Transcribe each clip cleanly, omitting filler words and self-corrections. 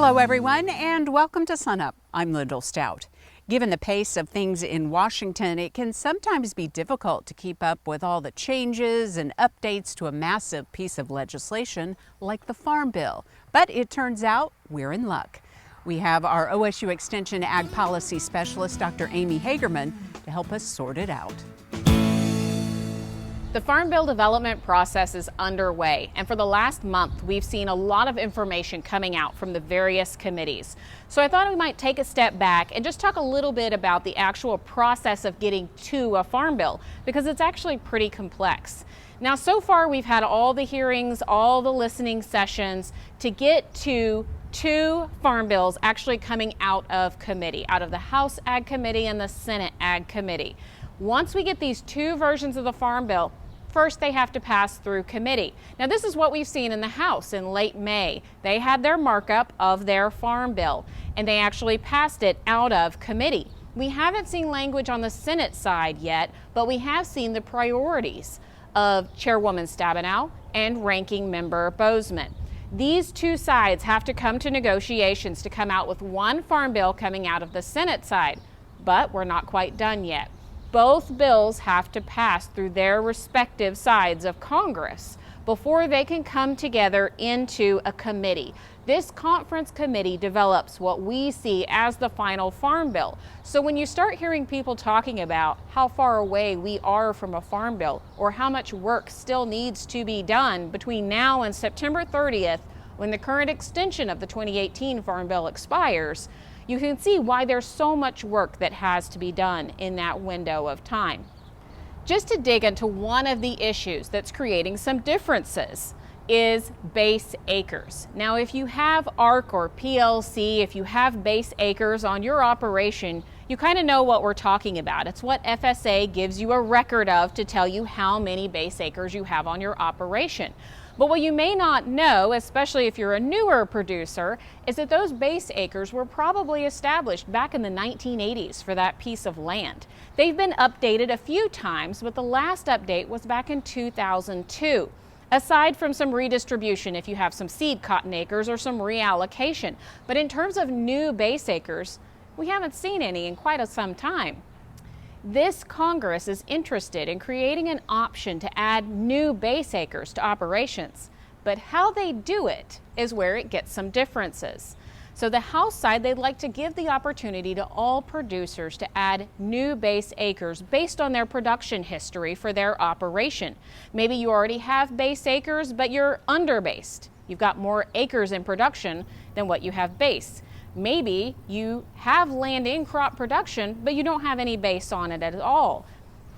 Hello everyone and welcome to SUNUP. I'm Lyndall Stout. Given the pace of things in Washington, it can sometimes be difficult to keep up with all the changes and updates to a massive piece of legislation like the Farm Bill. But it turns out we're in luck. We have our OSU Extension Ag Policy Specialist, Dr. Amy Hagerman, to help us sort it out. The Farm Bill development process is underway, and for the last month, we've seen a lot of information coming out from the various committees. So I thought we might take a step back and just talk a little bit about the actual process of getting to a Farm Bill, because it's actually pretty complex. Now, so far, we've had all the hearings, all the listening sessions to get to two Farm Bills actually coming out of committee, out of the House Ag Committee and the Senate Ag Committee. Once we get these two versions of the Farm Bill, first, they have to pass through committee. Now, this is what we've seen in the House in late May. They had their markup of their Farm Bill, and they actually passed it out of committee. We haven't seen language on the Senate side yet, but we have seen the priorities of Chairwoman Stabenow and Ranking Member Bozeman. These two sides have to come to negotiations to come out with one Farm Bill coming out of the Senate side, but we're not quite done yet. Both bills have to pass through their respective sides of Congress before they can come together into a committee. This conference committee develops what we see as the final Farm Bill. So when you start hearing people talking about how far away we are from a Farm Bill or how much work still needs to be done between now and September 30th, when the current extension of the 2018 Farm Bill expires, you can see why there's so much work that has to be done in that window of time. Just to dig into one of the issues that's creating some differences is base acres. Now, if you have ARC or PLC, if you have base acres on your operation, you kind of know what we're talking about. It's what FSA gives you a record of to tell you how many base acres you have on your operation. But what you may not know, especially if you're a newer producer, is that those base acres were probably established back in the 1980s for that piece of land. They've been updated a few times, but the last update was back in 2002. Aside from some redistribution, if you have some seed cotton acres or some reallocation. But in terms of new base acres, we haven't seen any in quite some time. This Congress is interested in creating an option to add new base acres to operations, but how they do it is where it gets some differences. So the House side, they'd like to give the opportunity to all producers to add new base acres based on their production history for their operation. Maybe you already have base acres, but you're underbased. You've got more acres in production than what you have base. Maybe you have land in crop production, but you don't have any base on it at all.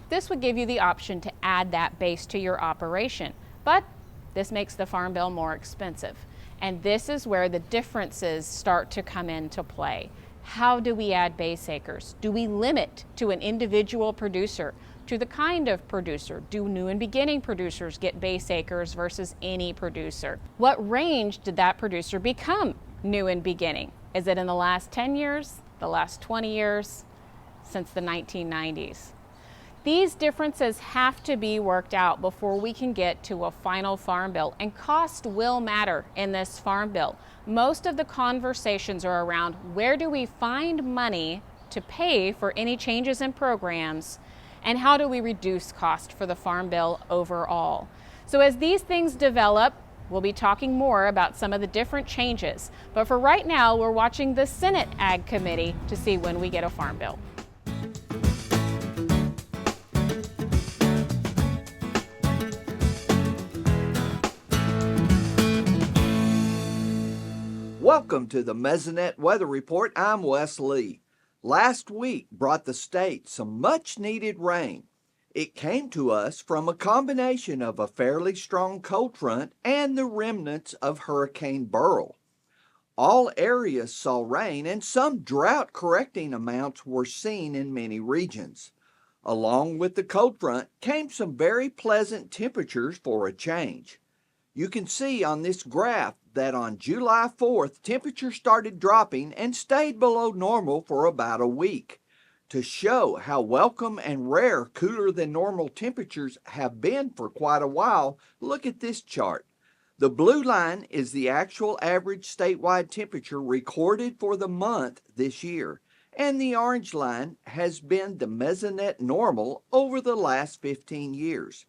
This would give you the option to add that base to your operation. But this makes the Farm Bill more expensive. And this is where the differences start to come into play. How do we add base acres? Do we limit to an individual producer, to the kind of producer? Do new and beginning producers get base acres versus any producer? What range did that producer become new and beginning? Is it in the last 10 years, the last 20 years, since the 1990s? These differences have to be worked out before we can get to a final Farm Bill, and cost will matter in this Farm Bill. Most of the conversations are around where do we find money to pay for any changes in programs, and how do we reduce cost for the Farm Bill overall. So as these things develop, we'll be talking more about some of the different changes. But for right now, we're watching the Senate Ag Committee to see when we get a Farm Bill. Welcome to the Mesonet Weather Report. I'm Wes Lee. Last week brought the state some much-needed rain. It came to us from a combination of a fairly strong cold front and the remnants of Hurricane Beryl. All areas saw rain, and some drought-correcting amounts were seen in many regions. Along with the cold front came some very pleasant temperatures for a change. You can see on this graph that on July 4th, temperatures started dropping and stayed below normal for about a week. To show how welcome and rare cooler than normal temperatures have been for quite a while, look at this chart. The blue line is the actual average statewide temperature recorded for the month this year, and the orange line has been the Mesonet normal over the last 15 years.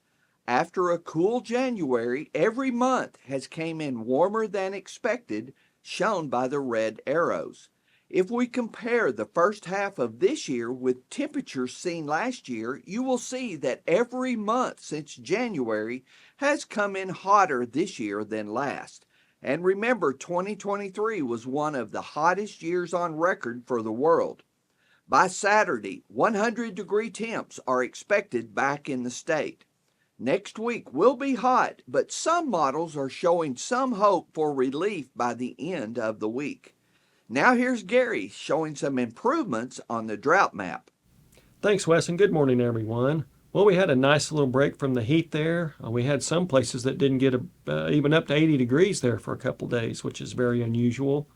After a cool January, every month has came in warmer than expected, shown by the red arrows. If we compare the first half of this year with temperatures seen last year, you will see that every month since January has come in hotter this year than last. And remember, 2023 was one of the hottest years on record for the world. By Saturday, 100-degree temps are expected back in the state. Next week will be hot, but some models are showing some hope for relief by the end of the week. Now here's Gary showing some improvements on the drought map. Thanks, Wes, and good morning, everyone. Well, we had a nice little break from the heat there. We had some places that didn't get even up to 80 degrees there for a couple days, which is very unusual.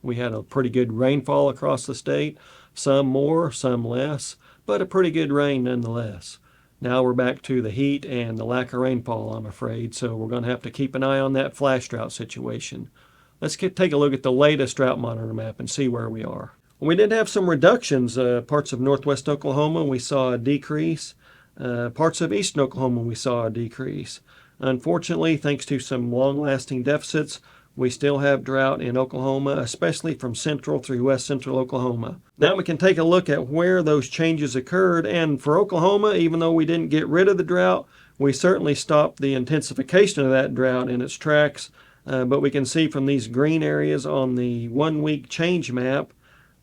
We had a pretty good rainfall across the state, some more, some less, but a pretty good rain nonetheless. Now we're back to the heat and the lack of rainfall, I'm afraid, so we're going to have to keep an eye on that flash drought situation. Let's take a look at the latest drought monitor map and see where we are. We did have some reductions. Parts of northwest Oklahoma, we saw a decrease. Parts of eastern Oklahoma, we saw a decrease. Unfortunately, thanks to some long-lasting deficits, we still have drought in Oklahoma, especially from central through west central Oklahoma. Now we can take a look at where those changes occurred, and for Oklahoma, even though we didn't get rid of the drought, we certainly stopped the intensification of that drought in its tracks. But we can see from these green areas on the 1 week change map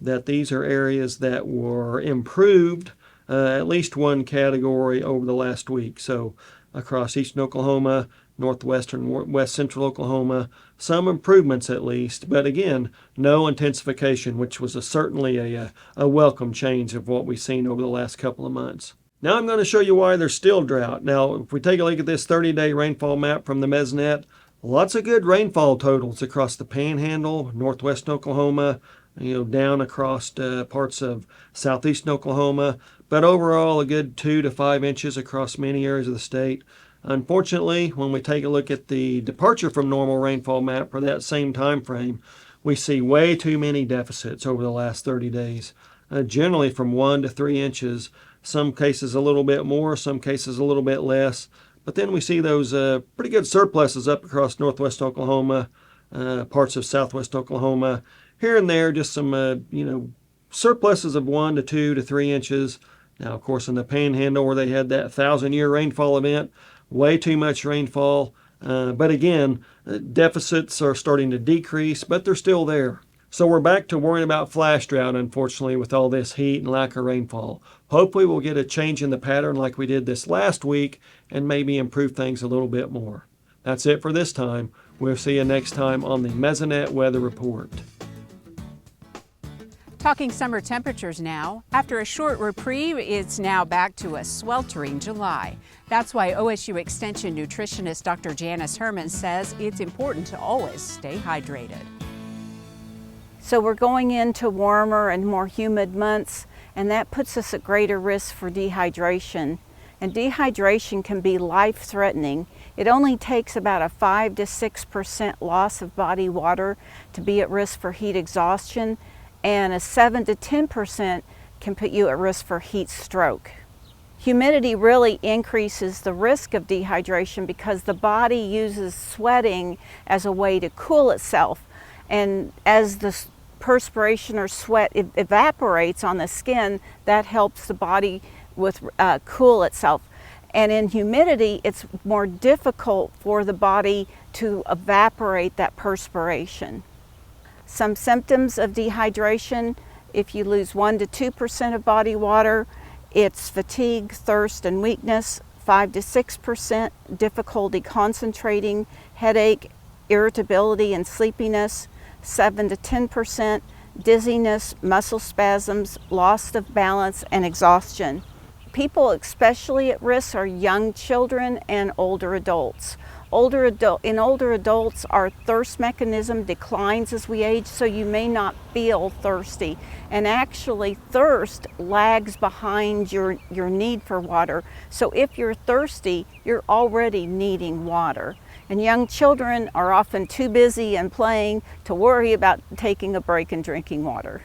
that these are areas that were improved at least one category over the last week. So across eastern Oklahoma, northwestern, west central Oklahoma, some improvements at least, but again, no intensification, which was certainly a welcome change of what we've seen over the last couple of months. Now I'm going to show you why there's still drought. Now, if we take a look at this 30-day rainfall map from the Mesonet, lots of good rainfall totals across the Panhandle, northwest Oklahoma, down across parts of southeastern Oklahoma, but overall a good 2 to 5 inches across many areas of the state. Unfortunately, when we take a look at the departure from normal rainfall map for that same time frame, we see way too many deficits over the last 30 days, generally from 1 to 3 inches, some cases a little bit more, some cases a little bit less. But then we see those pretty good surpluses up across northwest Oklahoma, parts of southwest Oklahoma. Here and there, just some, surpluses of 1 to 2 to 3 inches. Now, of course, in the Panhandle where they had that 1,000-year rainfall event, way too much rainfall. But again, deficits are starting to decrease, but they're still there. So we're back to worrying about flash drought, unfortunately, with all this heat and lack of rainfall. Hopefully we'll get a change in the pattern like we did this last week and maybe improve things a little bit more. That's it for this time. We'll see you next time on the Mesonet Weather Report. Talking summer temperatures now. After a short reprieve, it's now back to a sweltering July. That's why OSU Extension nutritionist Dr. Janice Hermann says it's important to always stay hydrated. So we're going into warmer and more humid months, and that puts us at greater risk for dehydration. And dehydration can be life-threatening. It only takes about a 5 to 6% loss of body water to be at risk for heat exhaustion, and a 7 to 10% can put you at risk for heat stroke. Humidity really increases the risk of dehydration because the body uses sweating as a way to cool itself. And as the perspiration or sweat evaporates on the skin, that helps the body cool itself. And in humidity, it's more difficult for the body to evaporate that perspiration. Some symptoms of dehydration: if you lose 1 to 2% of body water, it's fatigue, thirst, and weakness. 5 to 6% difficulty concentrating, headache, irritability, and sleepiness. 7 to 10% dizziness, muscle spasms, loss of balance, and exhaustion. People especially at risk are young children and older adults. In older adults, our thirst mechanism declines as we age, so you may not feel thirsty. And actually, thirst lags behind your need for water. So if you're thirsty, you're already needing water. And young children are often too busy and playing to worry about taking a break and drinking water.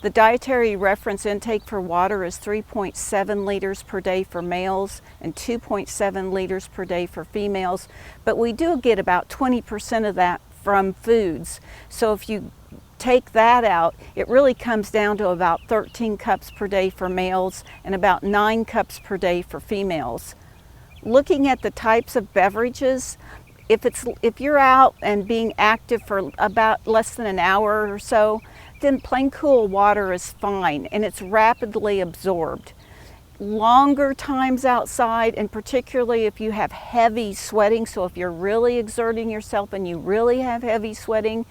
The dietary reference intake for water is 3.7 liters per day for males and 2.7 liters per day for females, but we do get about 20% of that from foods. So if you take that out, it really comes down to about 13 cups per day for males and about 9 cups per day for females. Looking at the types of beverages, if you're out and being active for about less than an hour or so, then plain cool water is fine and it's rapidly absorbed. Longer times outside, and particularly if you have heavy sweating, so if you're really exerting yourself and you really have heavy sweating,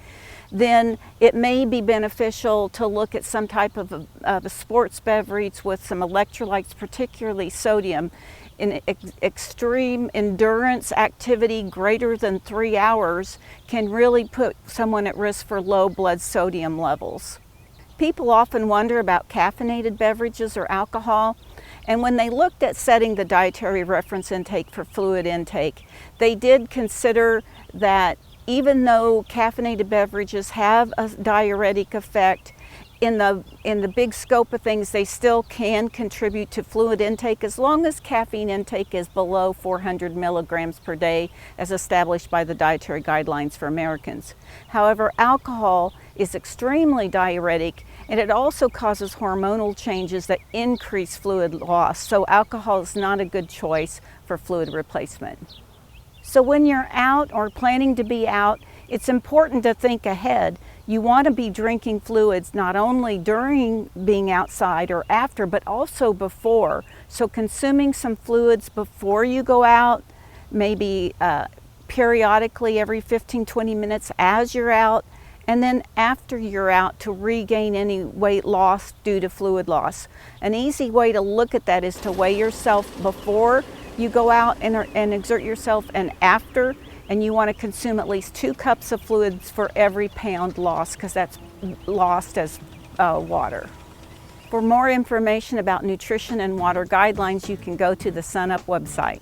then it may be beneficial to look at some type of a sports beverage with some electrolytes, particularly sodium. In extreme endurance activity greater than 3 hours can really put someone at risk for low blood sodium levels. People often wonder about caffeinated beverages or alcohol, and when they looked at setting the dietary reference intake for fluid intake, they did consider that even though caffeinated beverages have a diuretic effect, in the big scope of things, they still can contribute to fluid intake as long as caffeine intake is below 400 milligrams per day as established by the dietary guidelines for Americans. However, alcohol is extremely diuretic and it also causes hormonal changes that increase fluid loss, so alcohol is not a good choice for fluid replacement. So when you're out or planning to be out, it's important to think ahead. You want to be drinking fluids not only during being outside or after, but also before. So consuming some fluids before you go out, maybe periodically every 15-20 minutes as you're out, and then after you're out to regain any weight loss due to fluid loss. An easy way to look at that is to weigh yourself before you go out and exert yourself and after. And you want to consume at least 2 cups of fluids for every pound lost, because that's lost as water. For more information about nutrition and water guidelines, you can go to the SUNUP website.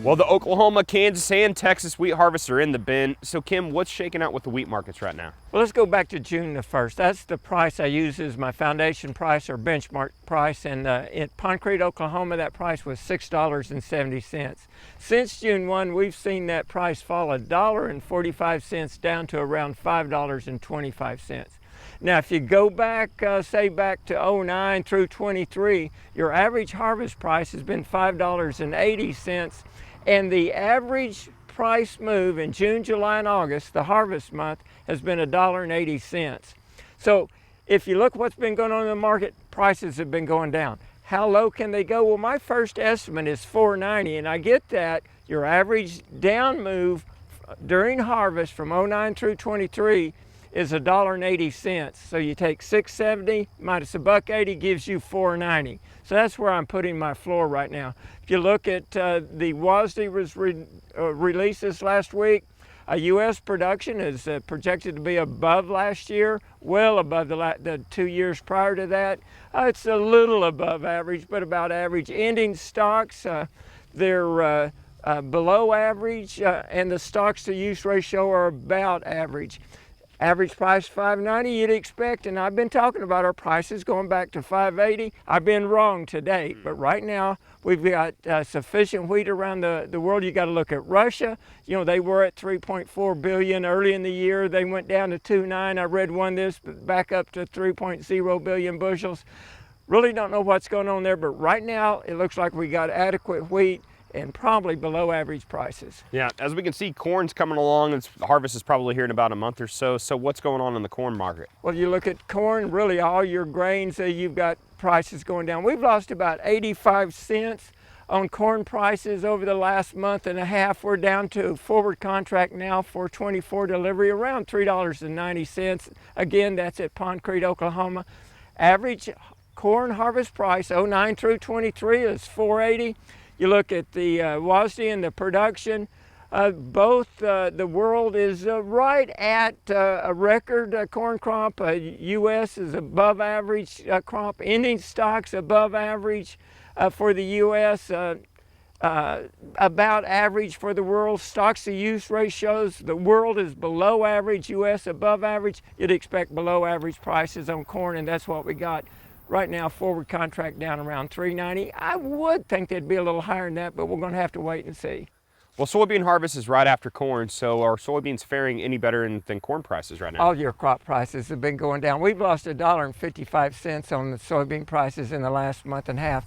Well, the Oklahoma, Kansas, and Texas wheat harvests are in the bin. So, Kim, what's shaking out with the wheat markets right now? Well, let's go back to June the 1st. That's the price I use as my foundation price or benchmark price. And in Pond Creek, Oklahoma, that price was $6.70. Since June 1, we've seen that price fall $1.45 down to around $5.25. Now, if you go back, say back to 09 through 23, your average harvest price has been $5.80. And the average price move in June, July, and August, the harvest month, has been $1.80. So if you look what's been going on in the market, prices have been going down. How low can they go? Well, my first estimate is $4.90, and I get that your average down move during harvest from 09 through 23 is $1.80. So you take $6.70 minus $1.80 gives you $4.90. So that's where I'm putting my floor right now. If you look at the WASDE release this last week, U.S. production is projected to be above last year, well above the 2 years prior to that. It's a little above average, but about average. Ending stocks, they're below average, and the stocks to use ratio are about average. Average price $5.90 you'd expect, and I've been talking about our prices going back to $5.80. I've been wrong to date, but right now we've got sufficient wheat around the world. You got to look at Russia. You know, they were at 3.4 billion early in the year. They went down to 2.9. I read back up to 3.0 billion bushels. Really don't know what's going on there, but right now it looks like we got adequate wheat and probably below average prices. Yeah, as we can see, corn's coming along. Harvest is probably here in about a month or so. So what's going on in the corn market? Well, you look at corn, really all your grains, you've got prices going down. We've lost about 85 cents on corn prices over the last month and a half. We're down to forward contract now for 24 delivery around $3.90. Again, that's at Pond Creek, Oklahoma. Average corn harvest price, 09 through 23, is $4.80. You look at the WASDE and the production, both the world is right at a record corn crop. U.S. is above average crop. Ending stocks above average for the U.S., about average for the world. Stocks to use ratios, the world is below average, U.S. above average. You'd expect below average prices on corn, and that's what we got. Right now, forward contract down around $3.90. I would think they'd be a little higher than that, but we're going to have to wait and see. Well, soybean harvest is right after corn, so are soybeans faring any better than corn prices right now? All year crop prices have been going down. We've lost $1.55 on the soybean prices in the last month and a half.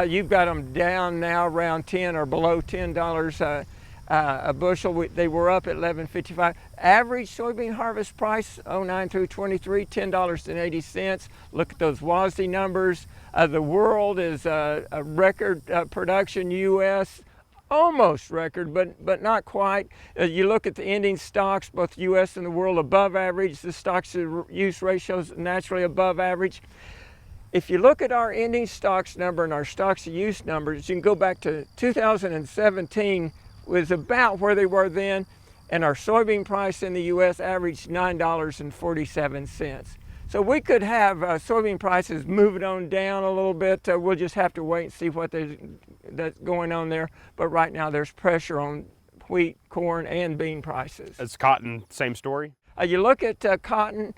You've got them down now around 10 or below $10 a bushel. They were up at $11.55. Average soybean harvest price, 09 through 23, $10.80. Look at those WASDE numbers. The world is a record production, U.S., almost record, but not quite. You look at the ending stocks, both U.S. and the world above average. The stocks to use ratios naturally above average. If you look at our ending stocks number and our stocks to use numbers, you can go back to 2017 was about where they were then, and our soybean price in the U.S. averaged $9.47. So we could have soybean prices moving on down a little bit. We'll just have to wait and see what that's going on there. But right now there's pressure on wheat, corn, and bean prices. Is cotton same story? You look at cotton,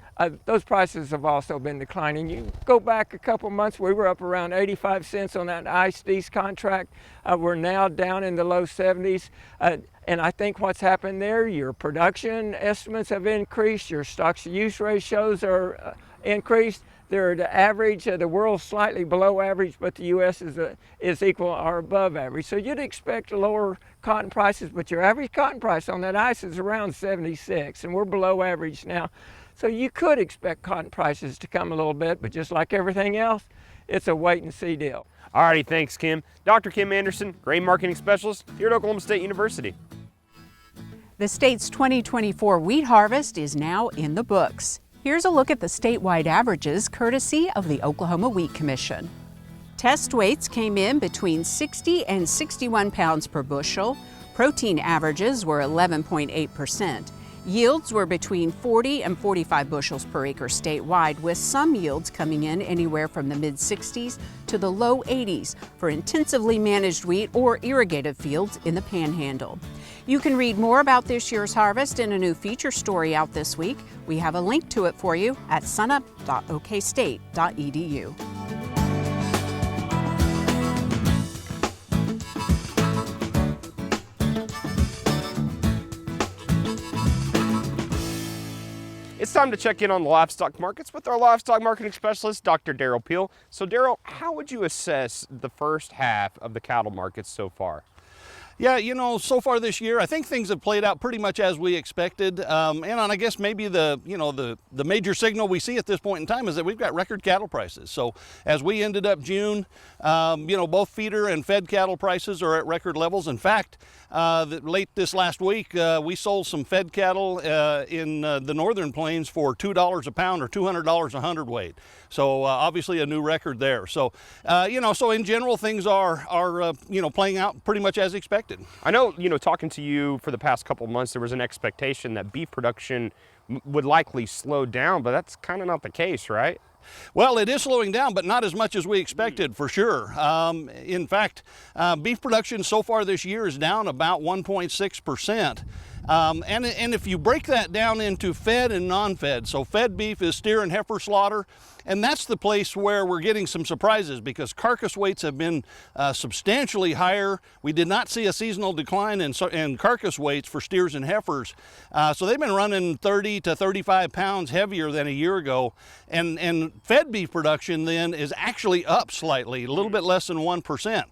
those prices have also been declining. You go back a couple months, we were up around 85 cents on that ICE contract. We're now down in the low 70s. And I think what's happened there, your production estimates have increased, your stocks to use ratios are increased. They're the average, the world's slightly below average, but the U.S. is equal or above average. So you'd expect lower cotton prices, but your average cotton price on that ICE is around 76, and we're below average now. So you could expect cotton prices to come a little bit, but just like everything else, it's a wait and see deal. All righty, thanks, Kim. Dr. Kim Anderson, grain marketing specialist here at Oklahoma State University. The state's 2024 wheat harvest is now in the books. Here's a look at the statewide averages courtesy of the Oklahoma Wheat Commission. Test weights came in between 60 and 61 pounds per bushel. Protein averages were 11.8%. Yields were between 40 and 45 bushels per acre statewide, with some yields coming in anywhere from the mid-60s to the low 80s for intensively managed wheat or irrigated fields in the Panhandle. You can read more about this year's harvest in a new feature story out this week. We have a link to it for you at sunup.okstate.edu. It's time to check in on the livestock markets with our livestock marketing specialist, Dr. Derrell Peel. So, Derrell, how would you assess the first half of the cattle markets so far? Yeah, you know, so far this year, I think things have played out pretty much as we expected. And I guess maybe the major signal we see at this point in time is that we've got record cattle prices. So as we ended up June, both feeder and fed cattle prices are at record levels. In fact, late this last week, we sold some fed cattle in the northern plains for $2 a pound or $200 a hundredweight. So obviously a new record there. So, so in general, things are playing out pretty much as expected. I know, talking to you for the past couple of months, there was an expectation that beef production would likely slow down, but that's kind of not the case, right? Well, it is slowing down, but not as much as we expected, for sure. In fact, beef production so far this year is down about 1.6%. And if you break that down into fed and non-fed, so fed beef is steer and heifer slaughter, and that's the place where we're getting some surprises because carcass weights have been substantially higher. We did not see a seasonal decline in carcass weights for steers and heifers. So they've been running 30 to 35 pounds heavier than a year ago. And fed beef production then is actually up slightly, a little bit less than 1%.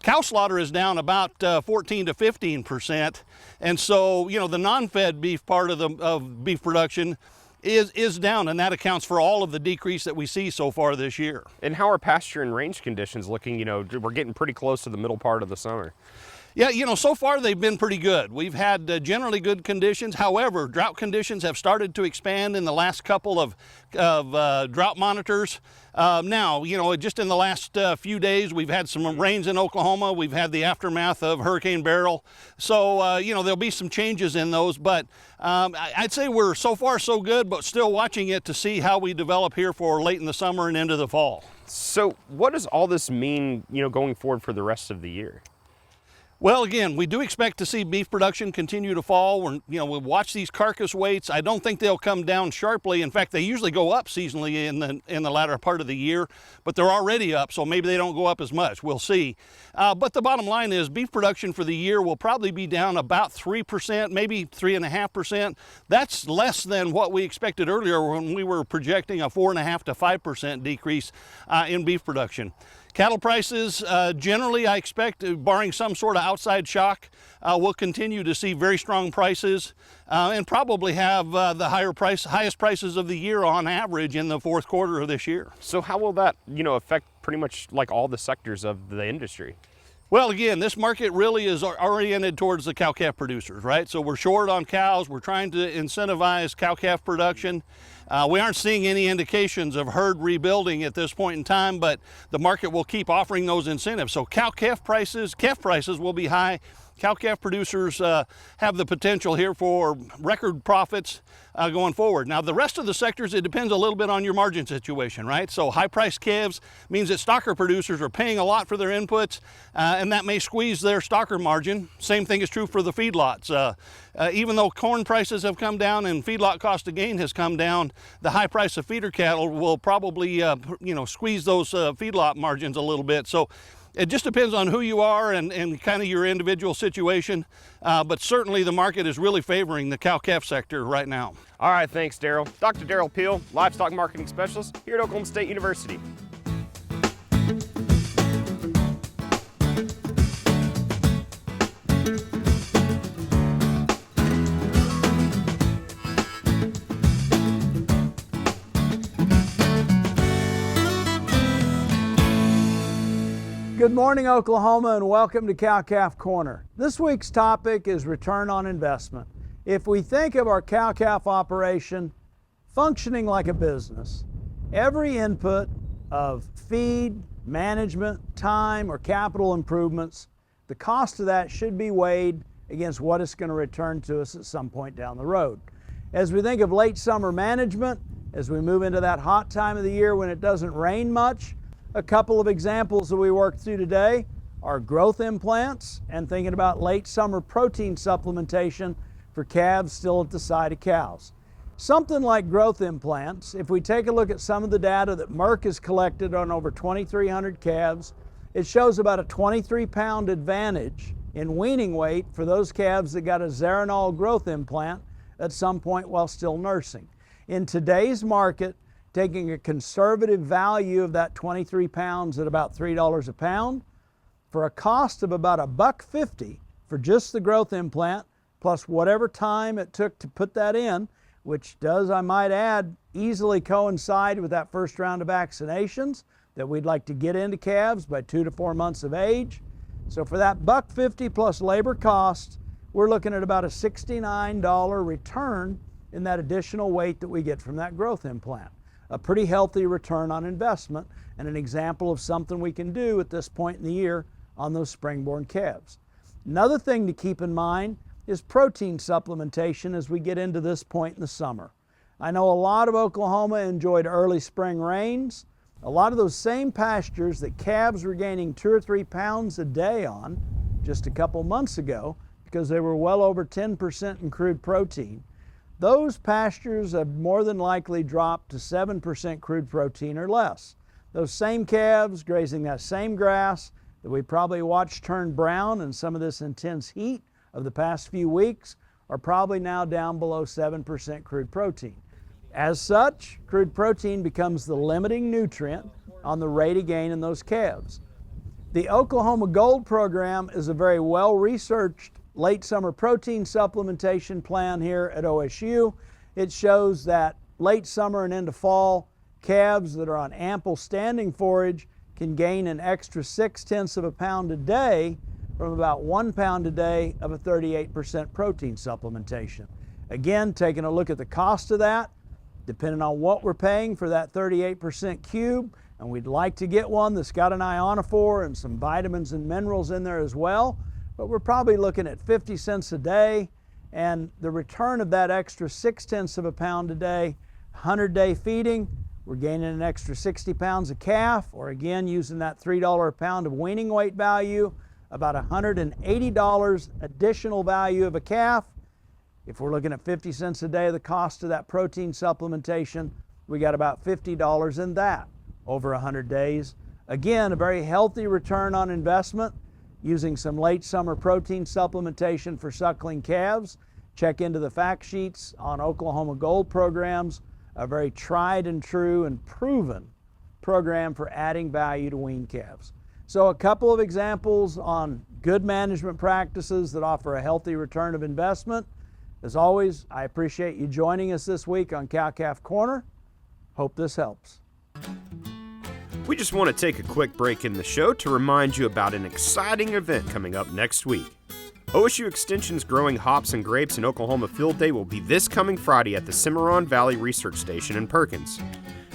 Cow slaughter is down about 14 to 15%. And so, the non-fed beef part of beef production is down, and that accounts for all of the decrease that we see so far this year. And how are pasture and range conditions looking? We're getting pretty close to the middle part of the summer. Yeah, you know, so far they've been pretty good. We've had generally good conditions. However, drought conditions have started to expand in the last couple of drought monitors. Now, you know, just in the last few days, we've had some rains in Oklahoma. We've had the aftermath of Hurricane Beryl. So, you know, there'll be some changes in those. But I'd say we're so far so good, but still watching it to see how we develop here for late in the summer and into the fall. So what does all this mean, you know, going forward for the rest of the year? Well, again, we do expect to see beef production continue to fall. We'll watch these carcass weights. I don't think they'll come down sharply. In fact, they usually go up seasonally in the latter part of the year, but they're already up, so maybe they don't go up as much. We'll see. But the bottom line is beef production for the year will probably be down about 3%, maybe 3.5%. That's less than what we expected earlier when we were projecting a 4.5% to 5% decrease in beef production. Cattle prices, generally I expect, barring some sort of outside shock, we'll continue to see very strong prices and probably have the highest prices of the year on average in the fourth quarter of this year. So how will that, you know, affect pretty much like all the sectors of the industry? Well, again, this market really is oriented towards the cow-calf producers, right? So we're short on cows. We're trying to incentivize cow-calf production. We aren't seeing any indications of herd rebuilding at this point in time, but the market will keep offering those incentives. So calf prices will be high. Cow-calf producers have the potential here for record profits going forward. Now, the rest of the sectors, it depends a little bit on your margin situation, right? So high-priced calves means that stocker producers are paying a lot for their inputs, and that may squeeze their stocker margin. Same thing is true for the feedlots. Even though corn prices have come down and feedlot cost of gain has come down, the high price of feeder cattle will probably, squeeze those feedlot margins a little bit. So it just depends on who you are and kind of your individual situation, but certainly the market is really favoring the cow-calf sector right now. All right, thanks, Derrell. Dr. Derrell Peel, Livestock Marketing Specialist here at Oklahoma State University. Good morning, Oklahoma, and welcome to Cow-Calf Corner. This week's topic is return on investment. If we think of our cow-calf operation functioning like a business, every input of feed, management, time, or capital improvements, the cost of that should be weighed against what it's going to return to us at some point down the road. As we think of late summer management, as we move into that hot time of the year when it doesn't rain much, a couple of examples that we worked through today are growth implants and thinking about late summer protein supplementation for calves still at the side of cows. Something like growth implants, if we take a look at some of the data that Merck has collected on over 2,300 calves, it shows about a 23-pound advantage in weaning weight for those calves that got a Zeranol growth implant at some point while still nursing. In today's market, taking a conservative value of that 23 pounds at about $3 a pound, for a cost of about $1.50 for just the growth implant, plus whatever time it took to put that in, which does, I might add, easily coincide with that first round of vaccinations that we'd like to get into calves by 2 to 4 months of age. So for that $1.50 plus labor cost, we're looking at about a $69 return in that additional weight that we get from that growth implant. A pretty healthy return on investment and an example of something we can do at this point in the year on those spring-born calves. Another thing to keep in mind is protein supplementation as we get into this point in the summer. I know a lot of Oklahoma enjoyed early spring rains. A lot of those same pastures that calves were gaining 2 or 3 pounds a day on just a couple months ago because they were well over 10% in crude protein, those pastures have more than likely dropped to 7% crude protein or less. Those same calves grazing that same grass that we probably watched turn brown in some of this intense heat of the past few weeks are probably now down below 7% crude protein. As such, crude protein becomes the limiting nutrient on the rate of gain in those calves. The Oklahoma Gold program is a very well-researched late summer protein supplementation plan here at OSU. It shows that late summer and into fall, calves that are on ample standing forage can gain an extra 0.6 pounds a day from about 1 pound a day of a 38% protein supplementation. Again, taking a look at the cost of that, depending on what we're paying for that 38% cube, and we'd like to get one that's got an ionophore and some vitamins and minerals in there as well, but we're probably looking at 50 cents a day, and the return of that extra 0.6 of a pound a day, 100-day feeding, we're gaining an extra 60 pounds of calf, or again, using that $3 a pound of weaning weight value, about $180 additional value of a calf. If we're looking at 50 cents a day, the cost of that protein supplementation, we got about $50 in that over 100 days. Again, a very healthy return on investment using some late summer protein supplementation for suckling calves. Check into the fact sheets on Oklahoma Gold programs, a very tried and true and proven program for adding value to weaned calves. So a couple of examples on good management practices that offer a healthy return of investment. As always, I appreciate you joining us this week on Cow-Calf Corner. Hope this helps. We just want to take a quick break in the show to remind you about an exciting event coming up next week. OSU Extension's Growing Hops and Grapes in Oklahoma Field Day will be this coming Friday at the Cimarron Valley Research Station in Perkins.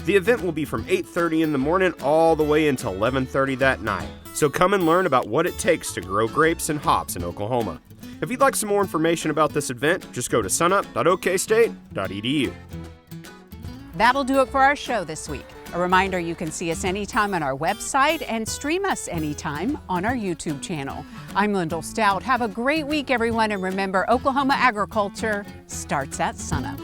The event will be from 8:30 in the morning all the way until 11:30 that night. So come and learn about what it takes to grow grapes and hops in Oklahoma. If you'd like some more information about this event, just go to sunup.okstate.edu. That'll do it for our show this week. A reminder, you can see us anytime on our website and stream us anytime on our YouTube channel. I'm Lyndall Stout. Have a great week, everyone, and remember, Oklahoma agriculture starts at sunup.